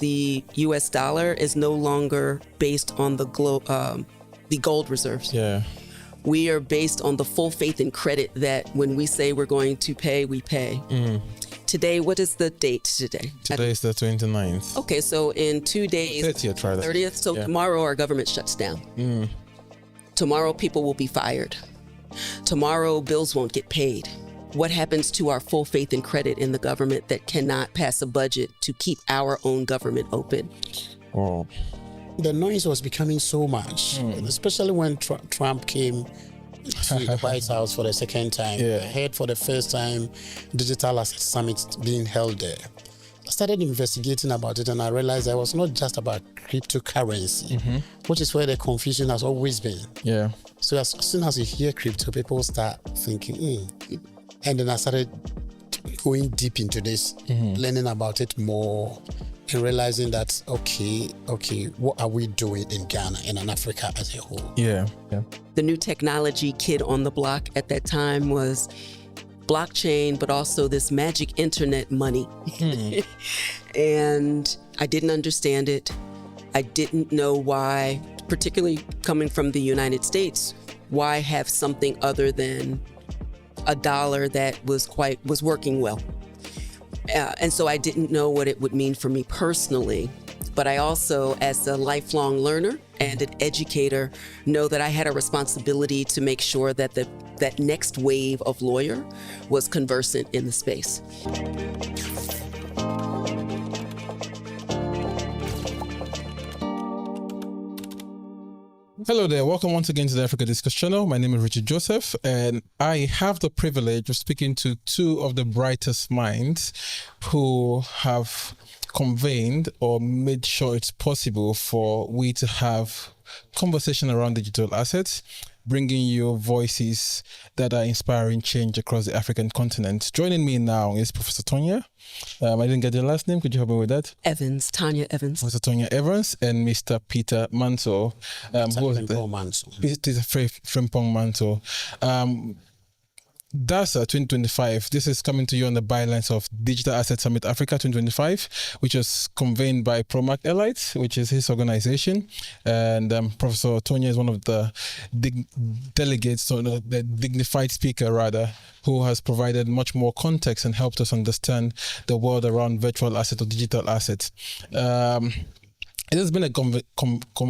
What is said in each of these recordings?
the U.S. dollar is no longer based on the gold reserves. Yeah. We are based on the full faith and credit that when we say we're going to pay, we pay. Today, what is the date today? Today is the 29th. Okay, so in 2 days, 30th, rather. 30th, so tomorrow our government shuts down. Tomorrow people will be fired. Tomorrow bills won't get paid. What happens to our full faith and credit in the government that cannot pass a budget to keep our own government open? Oh. The noise was becoming so much, especially when Trump came to the White House for the second time. I heard for the first time Digital Asset Summit being held there. I started investigating about it and I realized it was not just about cryptocurrency, which is where the confusion has always been. Yeah. So as soon as you hear crypto, people start thinking, And then I started going deep into this, learning about it more and realizing that, okay, what are we doing in Ghana and in Africa as a whole? Yeah. The new technology kid on the block at that time was blockchain, but also this magic internet money. And I didn't understand it. I didn't know why, particularly coming from the United States, why have something other than a dollar that was working well. And so I didn't know what it would mean for me personally. But I also, as a lifelong learner and an educator, know that I had a responsibility to make sure that that next wave of lawyer was conversant in the space. Hello there, welcome once again to the Africa Discuss channel. My name is Richard Joseph and I have the privilege of speaking to two of the brightest minds who have convened or made sure it's possible for we to have conversation around digital assets, bringing you voices that are inspiring change across the African continent. Joining me now is Professor Tonya. I didn't get your last name. Could you help me with that? Evans, Tonya Evans. Professor Tonya Evans and Mr. Peter Manso. Peter Frimpong Manso. DASA 2025, this is coming to you on the bylines of Digital Asset Summit Africa 2025, which was convened by Promac Elite, which is his organization. And Professor Tonya is one of the delegates, or the dignified speaker rather, who has provided much more context and helped us understand the world around virtual asset or digital assets. It has been a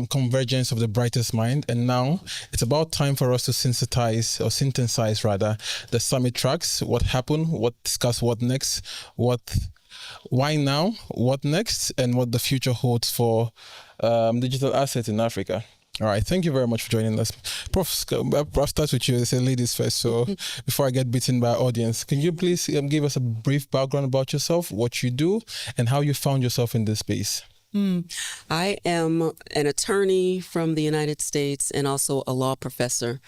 convergence of the brightest mind, and now it's about time for us to synthesize the summit tracks, what happened, discuss what next, why now, what next, and what the future holds for digital assets in Africa. All right, thank you very much for joining us. Prof, I'll start with you. They say ladies first, so before I get beaten by our audience, can you please give us a brief background about yourself, what you do, and how you found yourself in this space? I am an attorney from the United States and also a law professor.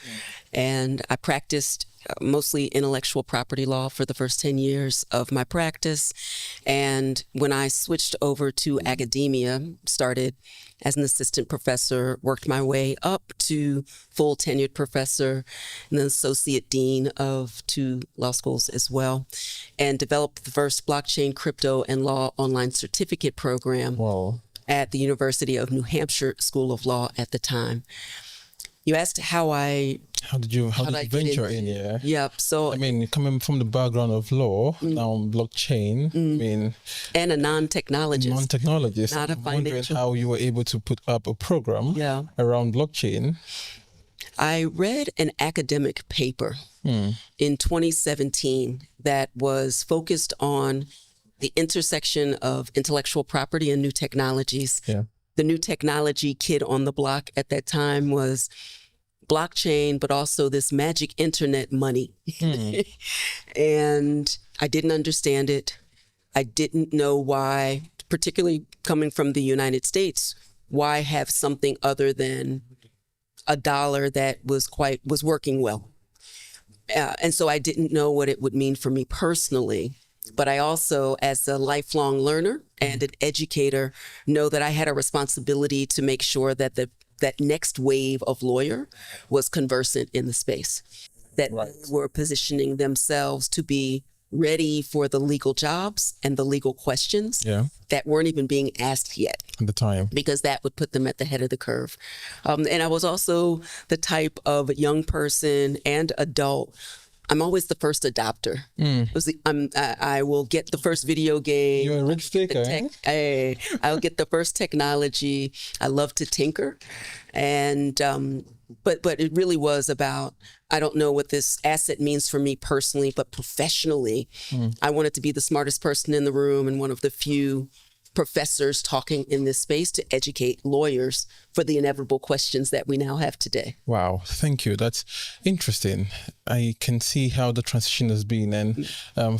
And I practiced mostly intellectual property law for the first 10 years of my practice. And when I switched over to academia, started as an assistant professor, worked my way up to full tenured professor and then associate dean of 2 law schools as well, and developed the first blockchain, crypto, and law online certificate program at the University of New Hampshire School of Law at the time. You asked how did you venture in here? Yep. So I mean, coming from the background of law, now blockchain, and a non-technologist. Not a wondering financial. how you were able to put up a program around blockchain. I read an academic paper in 2017 that was focused on the intersection of intellectual property and new technologies. The new technology kid on the block at that time was blockchain, but also this magic internet money. And I didn't understand it. I didn't know why, particularly coming from the United States, why have something other than a dollar that was working well. And so I didn't know what it would mean for me personally. But I also, as a lifelong learner and an educator, know that I had a responsibility to make sure that that next wave of lawyer was conversant in the space, that were positioning themselves to be ready for the legal jobs and the legal questions that weren't even being asked yet at the time, because that would put them at the head of the curve. And I was also the type of young person and adult. I'm always the first adopter. I will get the first video game. You're a risk taker, I'll get the first technology. I love to tinker. And but it really was about, I don't know what this asset means for me personally, but professionally, I wanted to be the smartest person in the room and one of the few professors talking in this space to educate lawyers for the inevitable questions that we now have today. Wow, thank you. That's interesting. I can see how the transition has been. And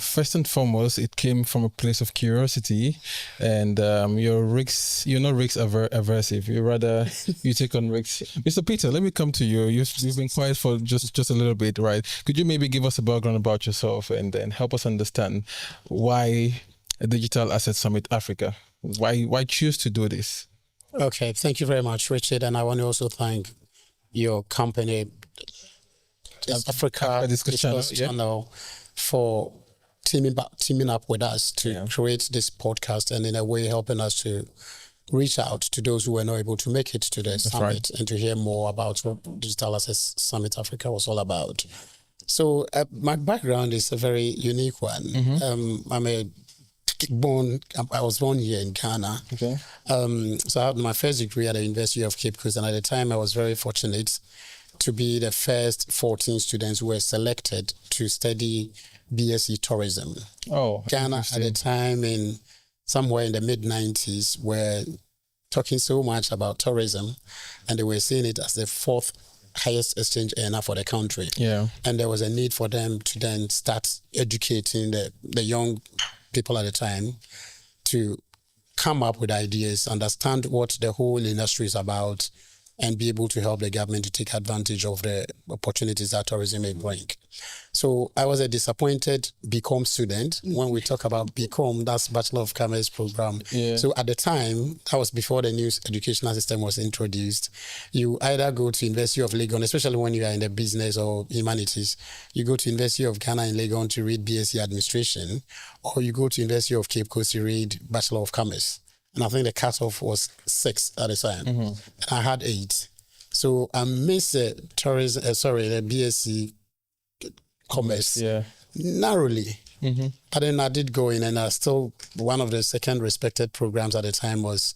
first and foremost, it came from a place of curiosity. And you're not risk aversive. You take on risks. Mr. Peter, let me come to you. You've been quiet for just a little bit, right? Could you maybe give us a background about yourself and then help us understand why a Digital Asset Summit Africa? Why choose to do this? Okay, thank you very much, Richard. And I want to also thank your company, Africa Discourse Channel, for teaming up with us to create this podcast and in a way helping us to reach out to those who were not able to make it to the summit and to hear more about what Digital Asset Summit Africa was all about. So my background is a very unique one. I was born here in Ghana. Okay. So I had my first degree at the University of Cape Coast, and at the time I was very fortunate to be the first 14 students who were selected to study BSc Tourism. Oh, Ghana at the time, somewhere in the mid-90s, were talking so much about tourism, and they were seeing it as the fourth highest exchange earner for the country. Yeah. And there was a need for them to then start educating the young people at the time to come up with ideas, understand what the whole industry is about, and be able to help the government to take advantage of the opportunities that tourism may bring. So I was a disappointed BCom student. When we talk about BCom, that's Bachelor of Commerce program. Yeah. So at the time, that was before the new educational system was introduced. You either go to University of Legon, especially when you are in the business or humanities, you go to University of Ghana in Legon to read BSc Administration, or you go to University of Cape Coast to read Bachelor of Commerce. And I think the cutoff was 6 at the time. And I had 8. So I missed the BSc Commerce narrowly. But then I did go in, and I still, one of the second respected programs at the time was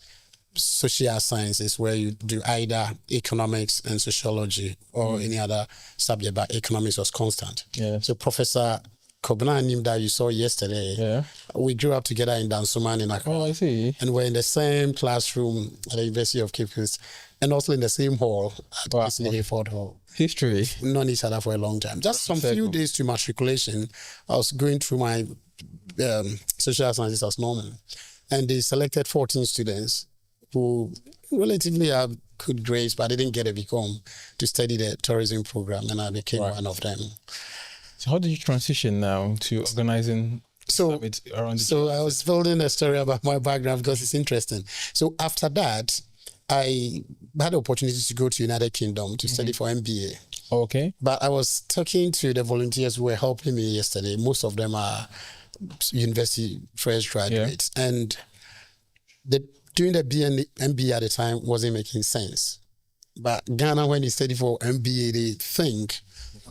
social sciences, where you do either economics and sociology or any other subject, but economics was constant. So Professor Kobna Nim that you saw yesterday, we grew up together in Dansoman in Accra. Oh, I see. And we're in the same classroom at the University of Cape Coast, and also in the same hall at Hayford Hall. History. We've known each other for a long time. Just some few days to matriculation, I was going through my social sciences as normal. And they selected 14 students who relatively have good grades, but didn't get a BCom to study the tourism program, and I became one of them. So how did you transition now to organizing summits around? So I was building a story about my background because it's interesting. So after that, I had the opportunity to go to United Kingdom to study for MBA. Okay. But I was talking to the volunteers who were helping me yesterday. Most of them are university fresh graduates. And doing the MBA at the time wasn't making sense. But Ghana, when you study for MBA, they think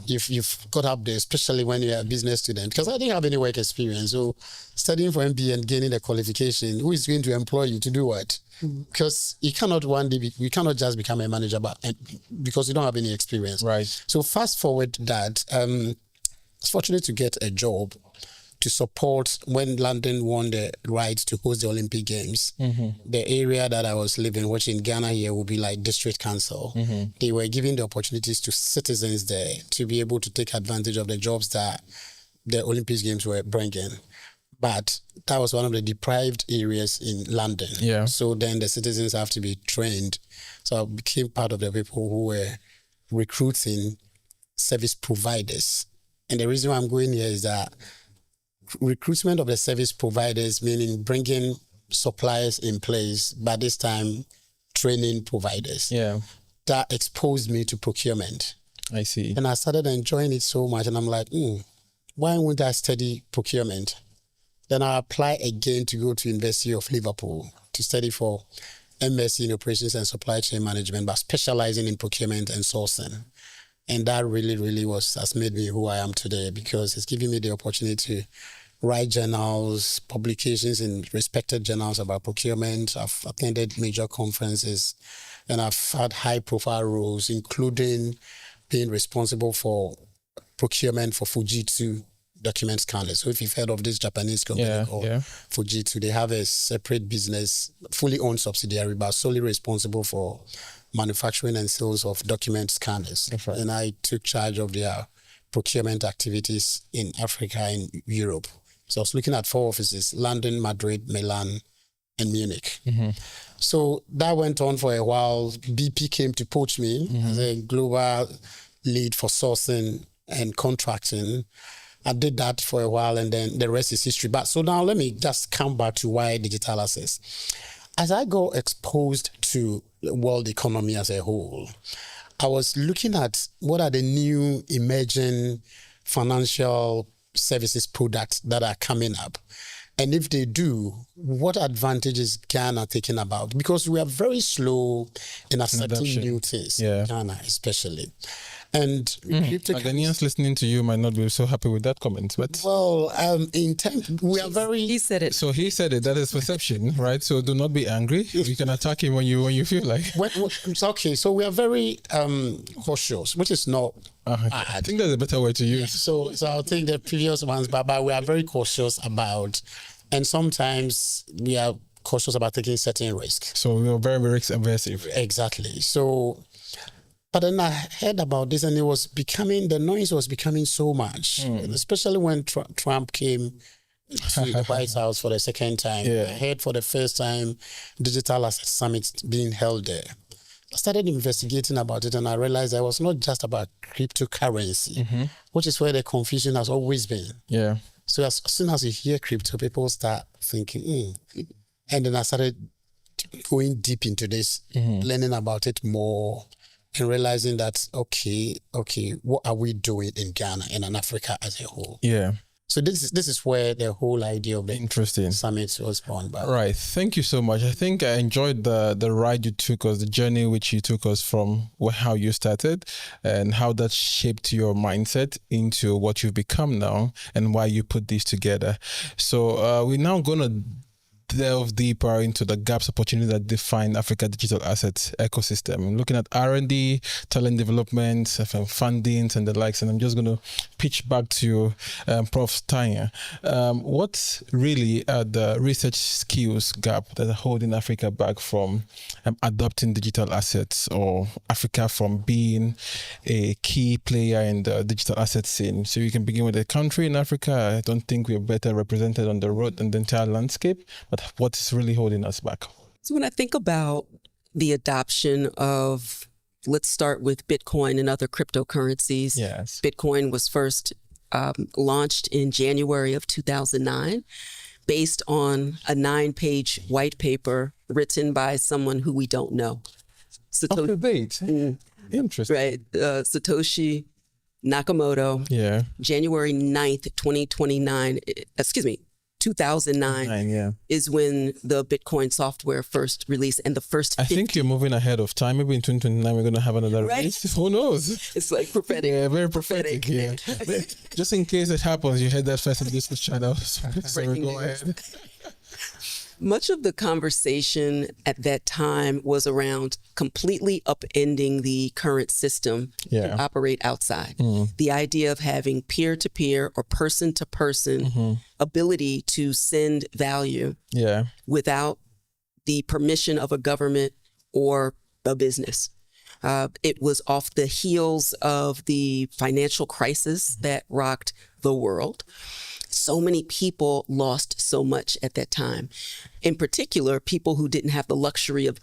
you've got up there, especially when you're a business student, because I didn't have any work experience. So studying for MBA and gaining a qualification, who is going to employ you to do what? Because you cannot you cannot just become a manager, because you don't have any experience. Right. So fast forward that, I was fortunate to get a job to support when London won the right to host the Olympic Games. The area that I was living, which in Ghana here would be like district council, they were giving the opportunities to citizens there to be able to take advantage of the jobs that the Olympic Games were bringing. But that was one of the deprived areas in London. Yeah. So then the citizens have to be trained. So I became part of the people who were recruiting service providers. And the reason why I'm going here is that recruitment of the service providers, meaning bringing suppliers in place, but this time training providers. Yeah. That exposed me to procurement. I see. And I started enjoying it so much, and I'm like, why won't I study procurement? Then I apply again to go to University of Liverpool to study for MSc in Operations and Supply Chain Management, but specializing in procurement and sourcing. And that really, really has made me who I am today, because it's given me the opportunity to write journals, publications in respected journals about procurement. I've attended major conferences, and I've had high-profile roles, including being responsible for procurement for Fujitsu document scanners. So if you've heard of this Japanese company called Fujitsu, they have a separate business, fully owned subsidiary, but solely responsible for manufacturing and sales of document scanners. Right. And I took charge of their procurement activities in Africa and Europe. So I was looking at 4 offices: London, Madrid, Milan, and Munich. So that went on for a while. BP came to poach me as a global lead for sourcing and contracting. I did that for a while, and then the rest is history. But so now let me just come back to why digital assets. As I got exposed to the world economy as a whole, I was looking at what are the new emerging financial services products that are coming up. And if they do, what advantage is Ghana taking about? Because we are very slow in accepting new things, Ghana especially. And Ghanaians listening to you might not be so happy with that comment, but in time we are very. He said it. So he said it. That is perception, right? So do not be angry. You can attack him when you feel like. Okay, so we are very cautious, which is not. I think that's a better way to use. So I'll take the previous ones, but we are very cautious about, and sometimes we are cautious about taking certain risks. So we are very risk aversive. Exactly. So. But then I heard about this, and the noise was becoming so much, especially when Trump came to the White House for the second time. I heard for the first time Digital Asset Summit being held there. I started investigating about it, and I realized it was not just about cryptocurrency, which is where the confusion has always been. Yeah. So as soon as you hear crypto, people start thinking, And then I started going deep into this, learning about it more, and realizing that, okay, what are we doing in Ghana and in Africa as a whole? Yeah. So this is where the whole idea of the summit was born. Right. Thank you so much. I think I enjoyed the ride you took us, the journey which you took us from how you started and how that shaped your mindset into what you've become now and why you put these together. So we're now going to delve deeper into the gaps, opportunities that define Africa digital assets ecosystem. Looking at R&D, talent development, fundings, and the likes. And I'm just going to pitch back to you, Prof. Tanya. What really are the research skills gap that are holding Africa back from adopting digital assets, or Africa from being a key player in the digital asset scene? So you can begin with a country in Africa. I don't think we're better represented on the road than the entire landscape, but what is really holding us back? So when I think about the adoption of, let's start with Bitcoin and other cryptocurrencies. Yes. Bitcoin was first launched in January of 2009 based on a 9-page white paper written by someone who we don't know. Interesting. Right. Satoshi Nakamoto. Yeah. January 9th, 2009 is when the Bitcoin software first released, and the first. I think you're moving ahead of time. Maybe in 2029 we're going to have another release. Who knows? It's like prophetic. Yeah, very prophetic. Yeah. Just in case it happens, you heard that first in this channel. So go ahead. Much of the conversation at that time was around completely upending the current system to operate outside. The idea of having peer-to-peer or person-to-person ability to send value without the permission of a government or a business. It was off the heels of the financial crisis that rocked the world. So many people lost so much at that time. In particular, people who didn't have the luxury of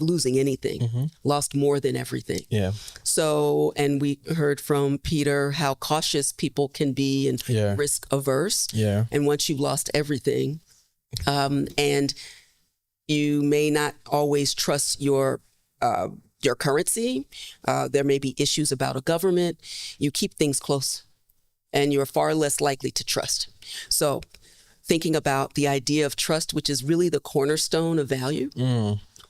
losing anything, lost more than everything. Yeah. So, and we heard from Peter how cautious people can be and risk averse. Yeah. And once you've lost everything, and you may not always trust your currency, there may be issues about a government, you keep things close. and you're far less likely to trust. So thinking about the idea of trust, which is really the cornerstone of value.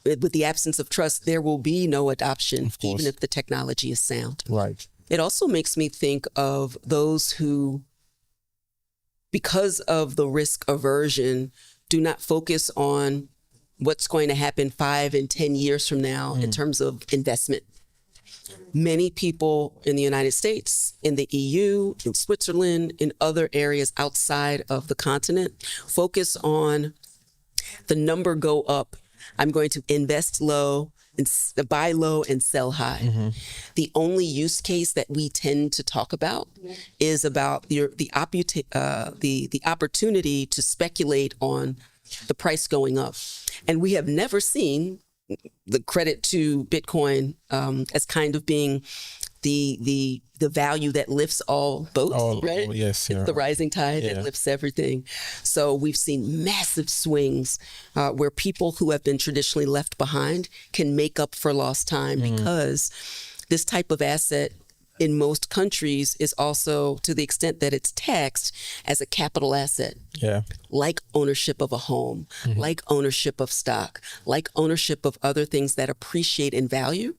With the absence of trust, there will be no adoption, even if the technology is sound. Right. It also makes me think of those who, because of the risk aversion, do not focus on what's going to happen 5 and 10 years from now in terms of investment. Many people in the United States, in the EU, in Switzerland, in other areas outside of the continent, focus on the number go up. I'm going to invest low and buy low and sell high. The only use case that we tend to talk about is about the opportunity to speculate on the price going up. And we have never seen the credit to Bitcoin as kind of being the value that lifts all boats, right? Yes, yeah. The rising tide that lifts everything. So we've seen massive swings where people who have been traditionally left behind can make up for lost time because this type of asset in most countries is also, to the extent that it's taxed, as a capital asset. Yeah. Like ownership of a home, like ownership of stock, like ownership of other things that appreciate in value.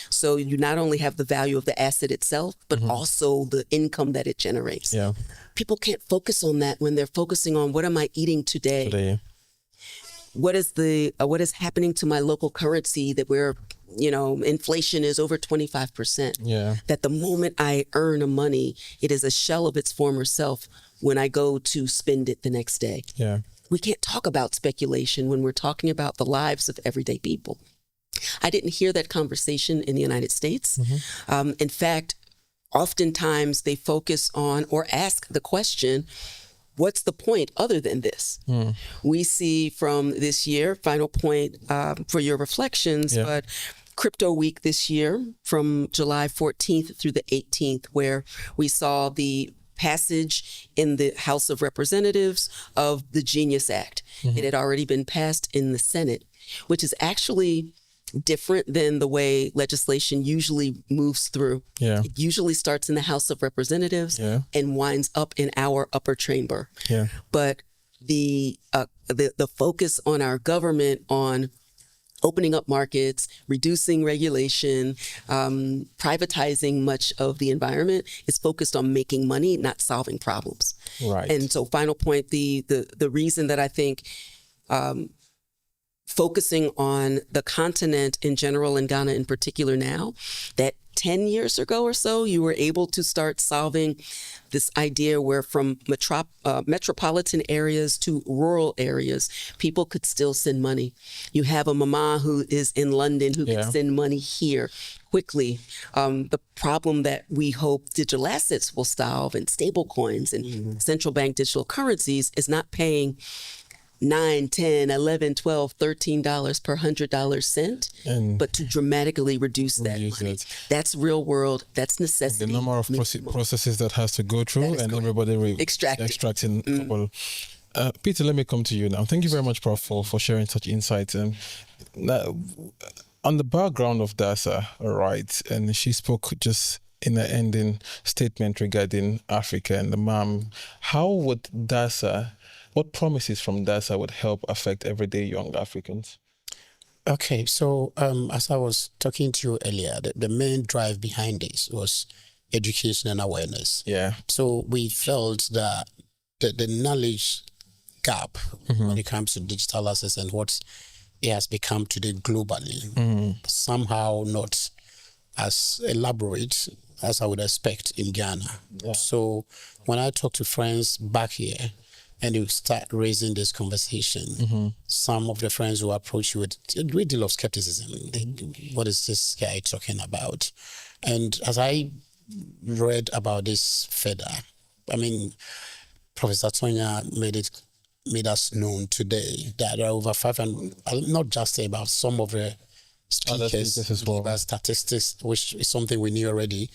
So you not only have the value of the asset itself, but also the income that it generates. Yeah. People can't focus on that when they're focusing on what am I eating today? What is happening to my local currency that inflation is over 25%. Yeah. That the moment I earn a money, it is a shell of its former self when I go to spend it the next day. Yeah. We can't talk about speculation when we're talking about the lives of everyday people. I didn't hear that conversation in the United States. In fact, oftentimes they focus on or ask the question, what's the point other than this? We see from this year, final point for your reflections, but Crypto Week this year from July 14th through the 18th, where we saw the passage in the House of Representatives of the Genius Act. It had already been passed in the Senate, which is actually different than the way legislation usually moves through. Yeah. It usually starts in the House of Representatives and winds up in our upper chamber. Yeah. But the focus on our government on opening up markets, reducing regulation, privatizing much of the environment is focused on making money, not solving problems. Right. And so final point, the reason that I think focusing on the continent in general and Ghana in particular now, that 10 years ago or so, you were able to start solving this idea where from metropolitan areas to rural areas, people could still send money. You have a mama who is in London who can send money here quickly. The problem that we hope digital assets will solve and stable coins and central bank digital currencies is not paying $9, $10, $11, $12, $13 per $100 cent, but to dramatically reduce that money. That's real world. That's necessity. The number of processes that has to go through and everybody extracting. Peter, let me come to you now. Thank you very much, Prof, for sharing such insights. Now, on the background of DASA, right, and she spoke just in the ending statement regarding Africa and the MAM, how would DASA, what promises from DASA would help affect everyday young Africans? Okay, so as I was talking to you earlier, the main drive behind this was education and awareness. Yeah. So we felt that the knowledge gap when it comes to digital assets and what it has become today globally, somehow not as elaborate as I would expect in Ghana. Yeah. So when I talk to friends back here, and you start raising this conversation, some of the friends will approach you with a great deal of skepticism. What is this guy talking about? And as I read about this further, I mean, Professor Tonya made us known today that there are over 500, I'll not just say about some of the speakers as well, but statistics, which is something we knew already,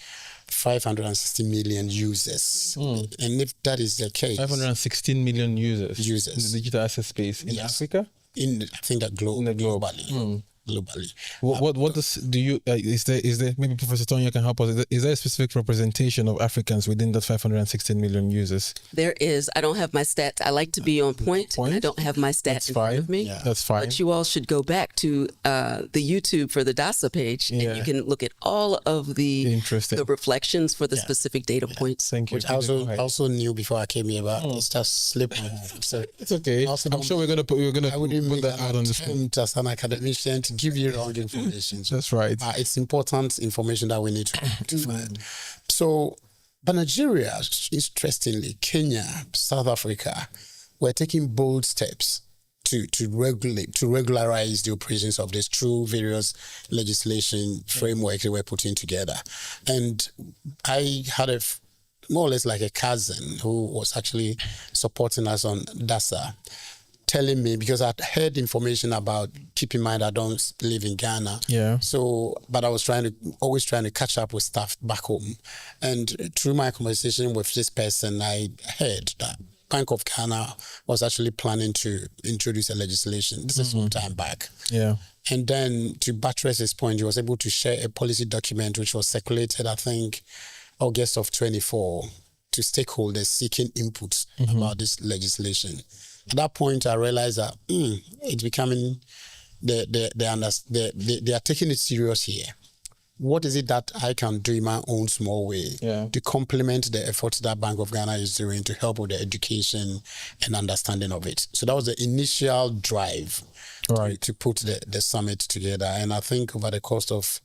560 million users. And if that is the case, 516 million users in the digital asset space in Africa? I think that globally. globally. What does do you is there maybe Professor Tonya can help us? Is there a specific representation of Africans within that 516 million users? There is. I don't have my stats. I like to be on point. I don't have my stats in front of me. Yeah. That's fine. But you all should go back to the YouTube for the DASA page, and you can look at all of the reflections for the specific data points. Thank you. Which I also knew before I came here, but it's just slipped my mind. So it's okay. I'm sure we're gonna put that out on the screen. As an academician to give you wrong information. That's right. It's important information that we need to find. So, but Nigeria, interestingly, Kenya, South Africa, were taking bold steps to regularize the operations of this through various legislation frameworks they were putting together. And I had more or less like a cousin who was actually supporting us on DASA, telling me, because I'd heard information about, keep in mind I don't live in Ghana. Yeah. So, but I was always trying to catch up with stuff back home. And through my conversation with this person, I heard that Bank of Ghana was actually planning to introduce a legislation. This is some time back. Yeah. And then to buttress his point, he was able to share a policy document which was circulated, I think, August of 24 to stakeholders seeking input about this legislation. At that point, I realized that it's becoming, they are taking it serious here. What is it that I can do in my own small way to complement the efforts that Bank of Ghana is doing to help with the education and understanding of it? So that was the initial drive to put the summit together. And I think over the course of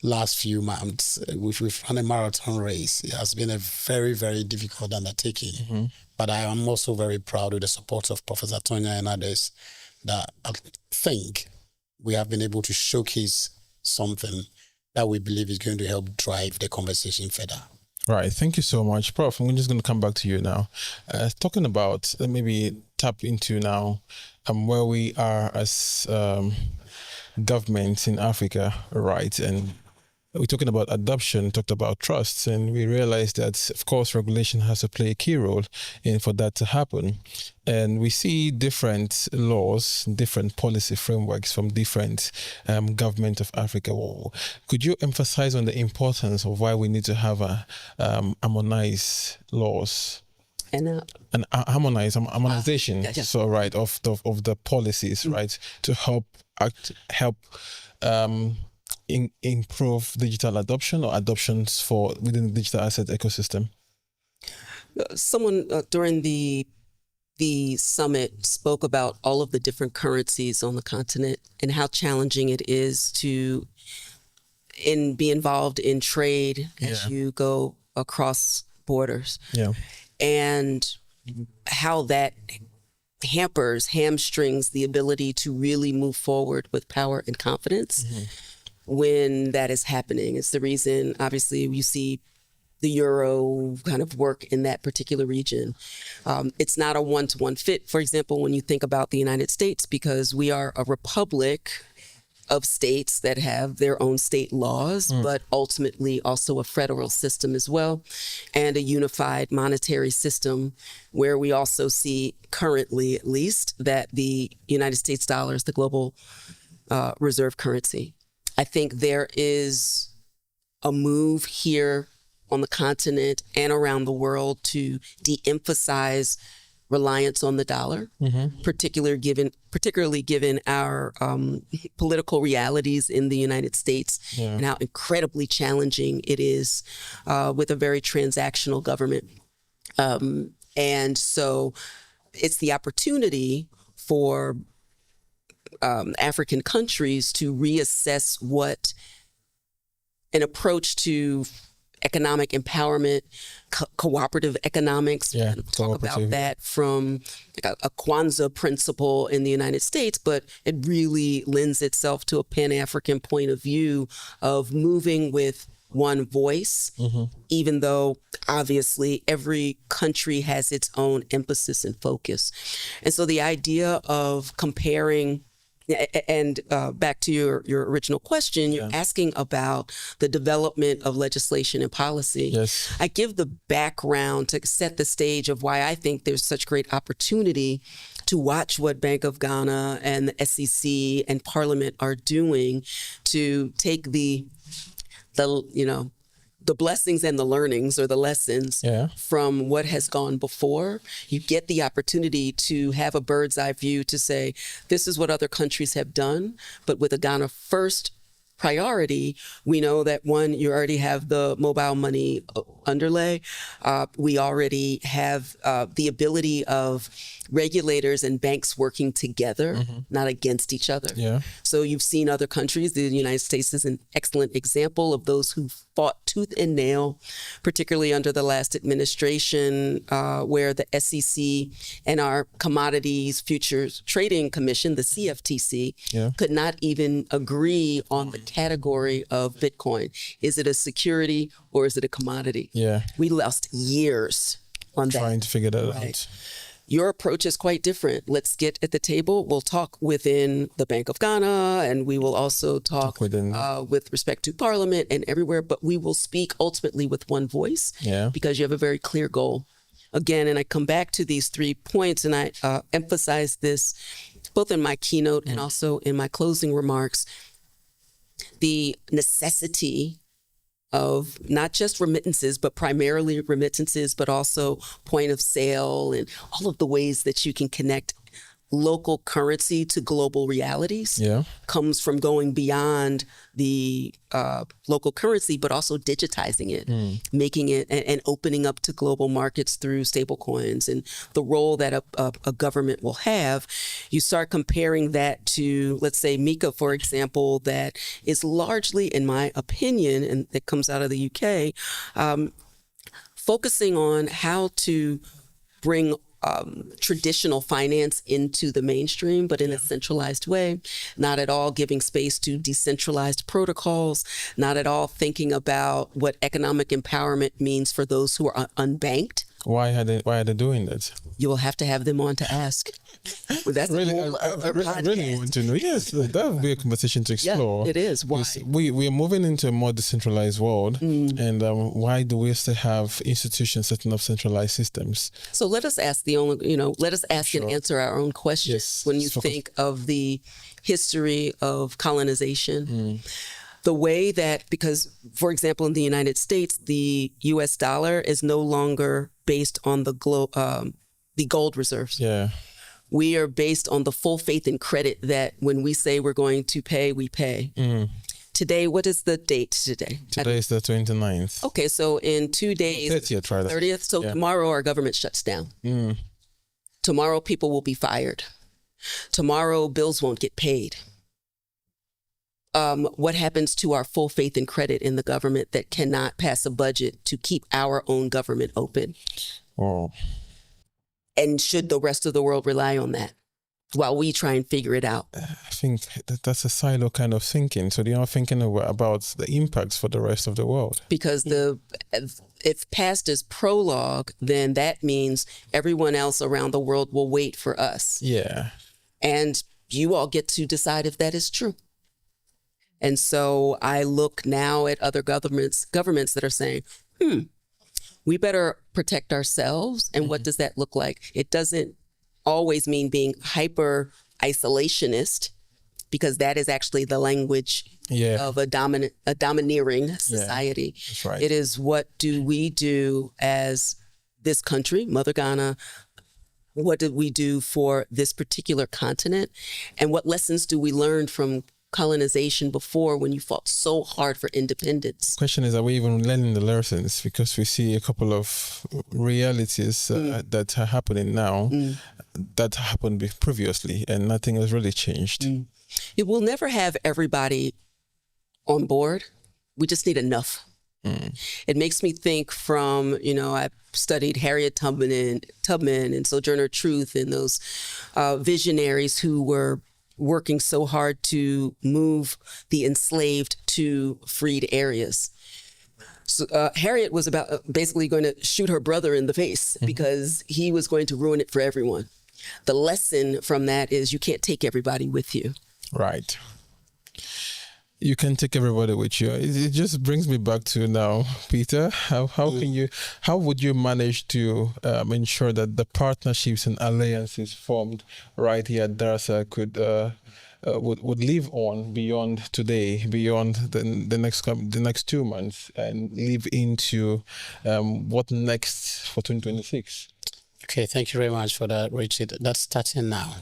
last few months, we've run a marathon race. It has been a very, very difficult undertaking. But I am also very proud of the support of Professor Tonya and others that I think we have been able to showcase something that we believe is going to help drive the conversation further. Right. Thank you so much, Prof. I'm just going to come back to you now. Talking about maybe tap into now where we are as governments in Africa, right? And we're talking about adoption, talked about trusts, and we realized that, of course, regulation has to play a key role for that to happen. And we see different laws, different policy frameworks from different government of Africa. Could you emphasize on the importance of why we need to have harmonized laws? And harmonization, so right, of the policies, right, to help improve digital adoption or adoptions for within the digital asset ecosystem? Someone during the summit spoke about all of the different currencies on the continent and how challenging it is to be involved in trade as you go across borders. Yeah. And how that hamstrings the ability to really move forward with power and confidence when that is happening. It's the reason, obviously, you see the euro kind of work in that particular region. It's not a one-to-one fit, for example, when you think about the United States, because we are a republic of states that have their own state laws, but ultimately also a federal system as well, and a unified monetary system where we also see currently, at least, that the United States dollar is the global reserve currency. I think there is a move here on the continent and around the world to de-emphasize reliance on the dollar, particularly given our political realities in the United States and how incredibly challenging it is with a very transactional government. And so it's the opportunity for African countries to reassess what an approach to economic empowerment, cooperative economics. Talk about that from like a Kwanzaa principle in the United States, but it really lends itself to a Pan-African point of view of moving with one voice, even though obviously every country has its own emphasis and focus. And so the idea of comparing, and back to your original question, you're asking about the development of legislation and policy. Yes. I give the background to set the stage of why I think there's such great opportunity to to watch what Bank of Ghana and the SEC and Parliament are doing to take the blessings and the learnings or the lessons from what has gone before. You get the opportunity to have a bird's eye view to say, this is what other countries have done, but with a Ghana first priority, we know that one, you already have the mobile money underlay. We already have the ability of regulators and banks working together, not against each other. Yeah. So you've seen other countries. The United States is an excellent example of those who fought tooth and nail, particularly under the last administration, where the SEC and our Commodities Futures Trading Commission, the CFTC, could not even agree on the category of Bitcoin. Is it a security or is it a commodity? Yeah. We lost years on that. Trying to figure that out. Your approach is quite different. Let's get at the table. We'll talk within the Bank of Ghana, and we will also talk with respect to Parliament and everywhere, but we will speak ultimately with one voice because you have a very clear goal. Again, and I come back to these 3 points, and I emphasize this both in my keynote and also in my closing remarks, the necessity of not just remittances, but primarily remittances, but also point of sale and all of the ways that you can connect local currency to global realities comes from going beyond the local currency, but also digitizing it, making it and opening up to global markets through stable coins and the role that a government will have. You start comparing that to, let's say, MiCA, for example, that is largely, in my opinion, and that comes out of the UK, focusing on how to bring traditional finance into the mainstream, but in a centralized way, not at all giving space to decentralized protocols, not at all thinking about what economic empowerment means for those who are unbanked. Why are they doing that? You will have to have them on to ask. Well, that's really, I really want to know. Yes, that would be a conversation to explore. Yeah, it is. Why? We are moving into a more decentralized world, and why do we still have institutions setting up centralized systems? So let us ask and answer our own questions. Yes. When you think of the history of colonization. The way that, because, for example, in the United States, the U.S. dollar is no longer based on the gold reserves. Yeah. We are based on the full faith and credit that when we say we're going to pay, we pay. Today, what is the date today? Today is the 29th. Okay, so in 2 days, 30th, rather. 30th. So tomorrow our government shuts down. Tomorrow people will be fired. Tomorrow bills won't get paid. What happens to our full faith and credit in the government that cannot pass a budget to keep our own government open? Oh. And should the rest of the world rely on that while we try and figure it out? I think that's a silo kind of thinking. So they're not thinking about the impacts for the rest of the world. Because if past is prologue, then that means everyone else around the world will wait for us. Yeah. And you all get to decide if that is true. And so I look now at other governments that are saying, we better protect ourselves. And what does that look like? It doesn't always mean being hyper isolationist, because that is actually the language of a domineering society. That's right. It is, what do we do as this country, Mother Ghana? What did we do for this particular continent? And what lessons do we learn from colonization before, when you fought so hard for independence? Question is, are we even learning the lessons? Because we see a couple of realities that are happening now that happened previously, and nothing has really changed. It will never have everybody on board. We just need enough. It makes me think from, I studied Harriet Tubman and Sojourner Truth and those visionaries who were working so hard to move the enslaved to freed areas. So Harriet was basically going to shoot her brother in the face because he was going to ruin it for everyone. The lesson from that is you can't take everybody with you. Right. you can take everybody with you. It just brings me back to now, Peter. How would you manage to ensure that the partnerships and alliances formed right here at DARSA would live on beyond today, beyond the next 2 months, and live into what next for 2026? Okay, thank you very much for that, Richard. That's starting now.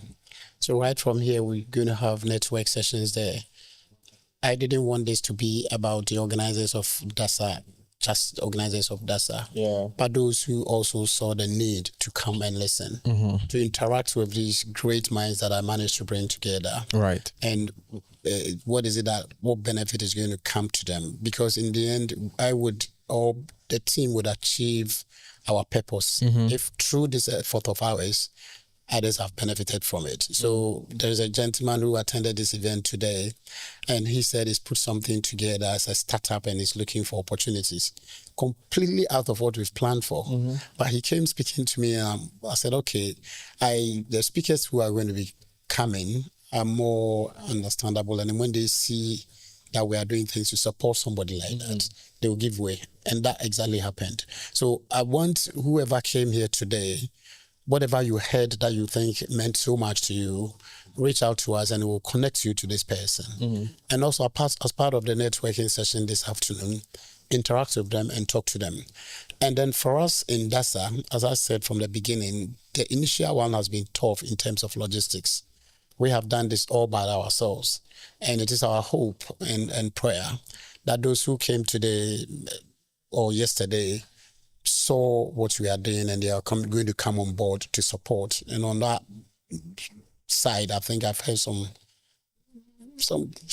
So right from here, we're going to have network sessions there. I didn't want this to be about the organizers of DARSA, just organizers of DARSA, but those who also saw the need to come and listen, to interact with these great minds that I managed to bring together. Right. And what benefit is going to come to them? Because in the end, the team would achieve our purpose if through this effort of ours, others have benefited from it. So there's a gentleman who attended this event today, and he said he's put something together as a startup and he's looking for opportunities, completely out of what we've planned for. But he came speaking to me, and I said, okay, the speakers who are going to be coming are more understandable, and when they see that we are doing things to support somebody like that, they will give way. And that exactly happened. So I want whoever came here today, whatever you heard that you think meant so much to you, reach out to us and we'll connect you to this person. And also as part of the networking session this afternoon, interact with them and talk to them. And then for us in DARSA, as I said from the beginning, the initial one has been tough in terms of logistics. We have done this all by ourselves. And it is our hope and prayer that those who came today or yesterday saw what we are doing and they are going to come on board to support. And on that side, I think I've heard some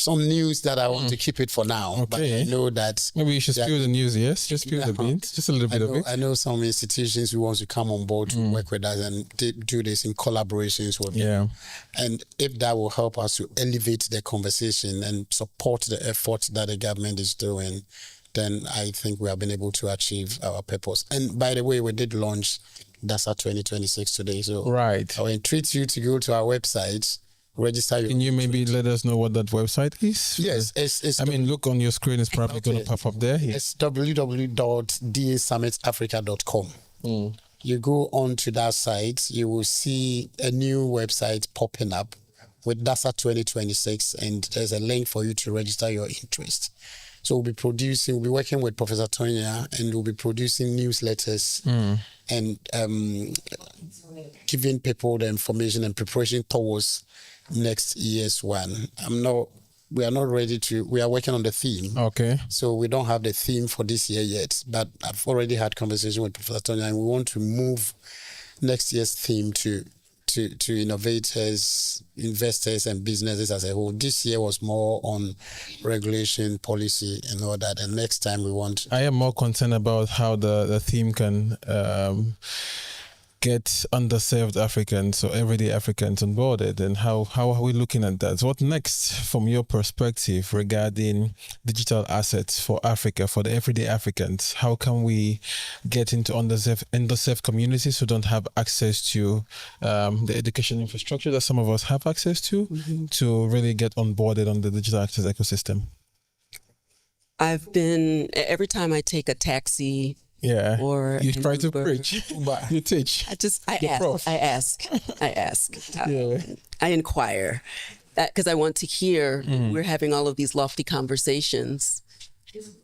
news that I want to keep it for now. Okay. But I know that maybe you should spill the news. Yes, just spill the beans, just a little bit of it. I know some institutions who want to come on board to work with us and do this in collaborations with them. And if that will help us to elevate the conversation and support the effort that the government is doing, then I think we have been able to achieve our purpose. And by the way, we did launch DARSA 2026 today. So I will entreat you to go to our website, register your... Can you maybe let us know what that website is? Yes. Look on your screen. It's probably going to pop up there. Yeah. It's www.dasummitafrica.com. You go on to that site, you will see a new website popping up with DARSA 2026, and there's a link for you to register your interest. So we'll be working with Professor Tonya, and we'll be producing newsletters and giving people the information and preparation towards next year's one. We are not ready to, we are working on the theme. Okay. So we don't have the theme for this year yet, but I've already had conversation with Professor Tonya, and we want to move next year's theme to innovators, investors, and businesses as a whole. This year was more on regulation, policy, and all that. And next time we want... I am more concerned about how the theme can get underserved Africans or everyday Africans onboarded, and how are we looking at that? So what next from your perspective regarding digital assets for Africa, for the everyday Africans? How can we get into underserved communities who don't have access to the education infrastructure that some of us have access to really get onboarded on the digital access ecosystem? Every time I take a taxi, or you try to preach, you teach. I ask. I inquire because I want to hear. We're having all of these lofty conversations.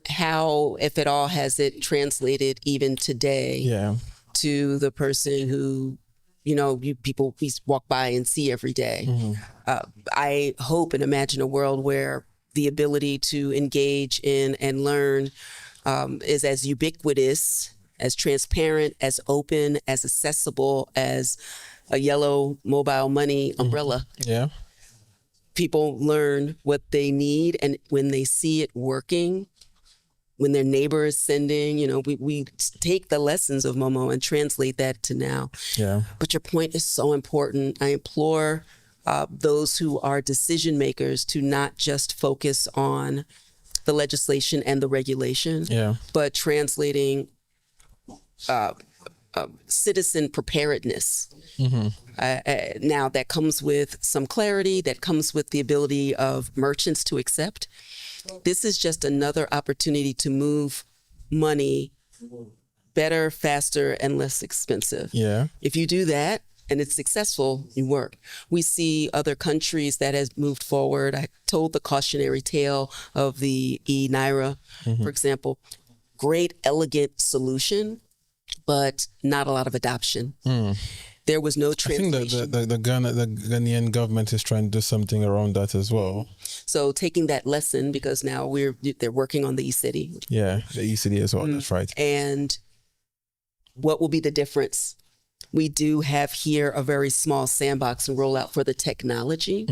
How, if at all, has it translated even today to the person who, people we walk by and see every day? I hope and imagine a world where the ability to engage in and learn is as ubiquitous, as transparent, as open, as accessible as a yellow mobile money umbrella. People learn what they need, and when they see it working, when their neighbor is sending, we take the lessons of Momo and translate that to now. But your point is so important. I implore those who are decision makers to not just focus on the legislation and the regulation, but translating citizen preparedness. Now that comes with some clarity, that comes with the ability of merchants to accept, This is just another opportunity to move money better, faster, and less expensive. Yeah. If you do that and it's successful, you work. We see other countries that has moved forward. I told the cautionary tale of the e-Naira, for example. Great, elegant solution, but not a lot of adoption. There was no translation. I think the Ghanaian government is trying to do something around that as well. So taking that lesson, because now they're working on the e-city. Yeah, the e-city as well. That's right. And what will be the difference? We do have here a very small sandbox and rollout for the technology.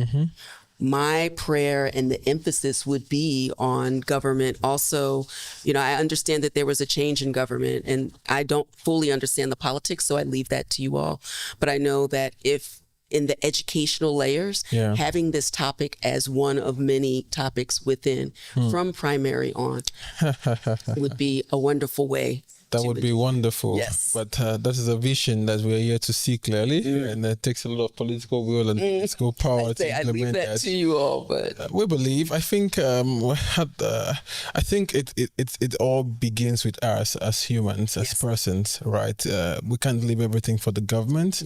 My prayer and the emphasis would be on government. Also, I understand that there was a change in government, and I don't fully understand the politics, so I leave that to you all. But I know that if in the educational layers, having this topic as one of many topics within, from primary on, would be a wonderful way. That would be wonderful. Yes. But that is a vision that we are here to see clearly, and it takes a lot of political will and political power to implement I leave that to you all, but we believe. I think it all begins with us as humans, as persons, right? We can't leave everything for the government,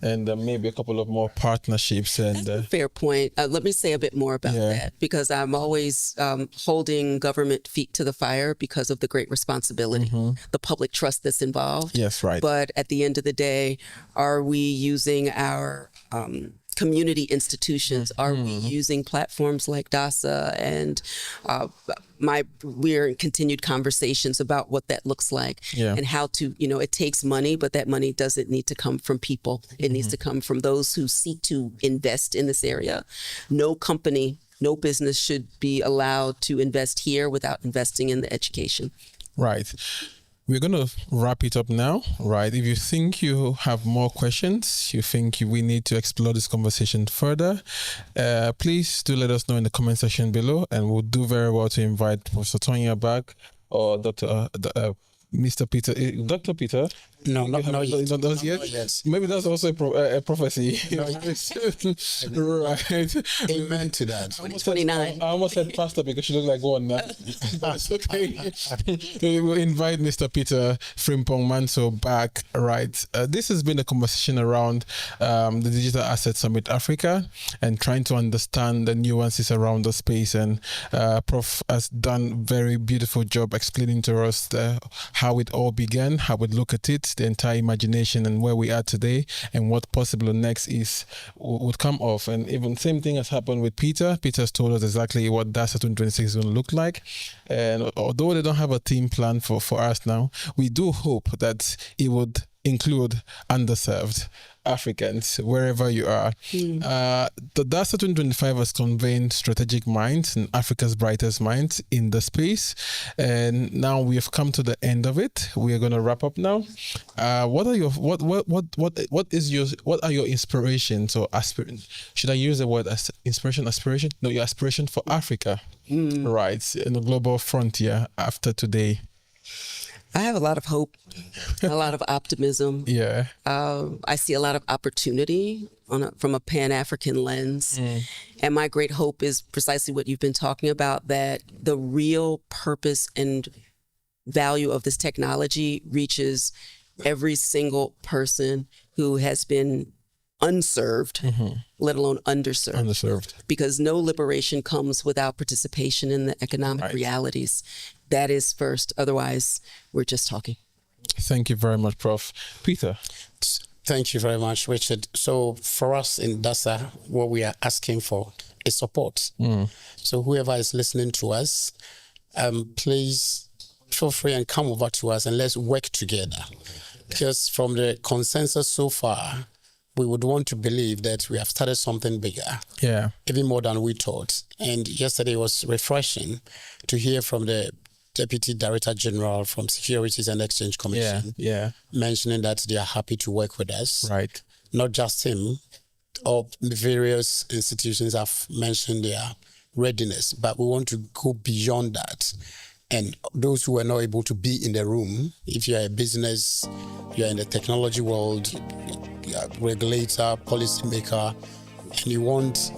and maybe a couple of more partnerships. And that's a fair point. Let me say a bit more about that, because I'm always holding government feet to the fire because of the great responsibility, the public trust that's involved. Yes, right. But at the end of the day, are we using our community institutions? Are we using platforms like DASA? And we're in continued conversations about what that looks like and how to, it takes money, but that money doesn't need to come from people. It needs to come from those who seek to invest in this area. No company, no business should be allowed to invest here without investing in the education. Right. We're going to wrap it up now, right? If you think you have more questions, you think we need to explore this conversation further, please do let us know in the comment section below, and we'll do very well to invite Professor Tonya back, or Mr. Peter. Dr. Peter? No, not yet. Not yet? Yes. Maybe that's also a prophecy. Right. Amen to that. 29. I almost said pastor because she looked like one. That's okay. We will invite Mr. Peter Frimpong Manso back. Right. This has been a conversation around the Digital Asset Summit Africa and trying to understand the nuances around the space. And Prof has done very beautiful job explaining to us how it all began, how we look at it, the entire imagination, and where we are today, and what possible next would come off. And even same thing has happened with Peter. Peter's told us exactly what DASA 2026 is going to look like. And although they don't have a team plan for us now, we do hope that it would include underserved Africans wherever you are. The DASA 2025 has convened strategic minds and Africa's brightest minds in the space, and now we have come to the end of it. We are going to wrap up now. What are your inspirations or aspirations? Should I use the word as aspiration? No, your aspiration for Africa, right, in the global frontier after today. I have a lot of hope, a lot of optimism. Yeah. I see a lot of opportunity from a Pan-African lens. And my great hope is precisely what you've been talking about, that the real purpose and value of this technology reaches every single person who has been unserved, let alone underserved. Because no liberation comes without participation in the economic realities. That is first. Otherwise, we're just talking. Thank you very much, Prof. Peter. Thank you very much, Richard. So for us in DASA, what we are asking for is support. So whoever is listening to us, please feel free and come over to us and let's work together. Because from the consensus so far, we would want to believe that we have started something bigger, even more than we thought. And yesterday was refreshing to hear from the Deputy Director General from Securities and Exchange Commission mentioning that they are happy to work with us. Right. Not just him, all the various institutions have mentioned their readiness, but we want to go beyond that. And those who are not able to be in the room, if you're a business, you're in the technology world, you're a regulator, policymaker, and you want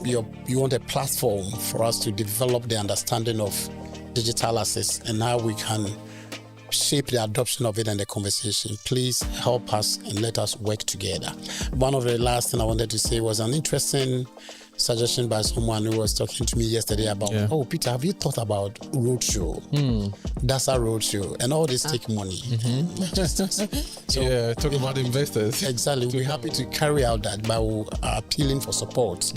a platform for us to develop the understanding of digital assets and how we can shape the adoption of it and the conversation, please help us and let us work together. One of the last thing I wanted to say was an interesting suggestion by someone who was talking to me yesterday about, oh, Peter, have you thought about roadshow? That's a roadshow, and all this take money. So talking about investors. Exactly. We're happy to carry out that, but we're appealing for support.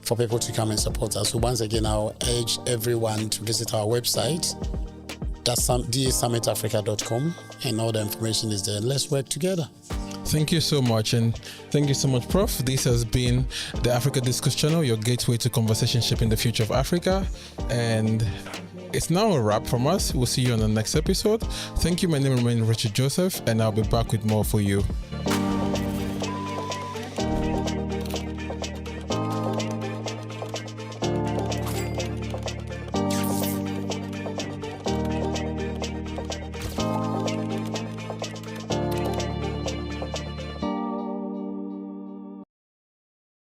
For people to come and support us. So once again, I'll urge everyone to visit our website. That's dasummitafrica.com, and all the information is there. Let's work together. Thank you so much, and thank you so much, Prof. This has been the Africa Discourse Channel, your gateway to conversation shaping the future of Africa. And it's now a wrap from us. We'll see you on the next episode. Thank you. My name remains Richard Joseph, and I'll be back with more for you.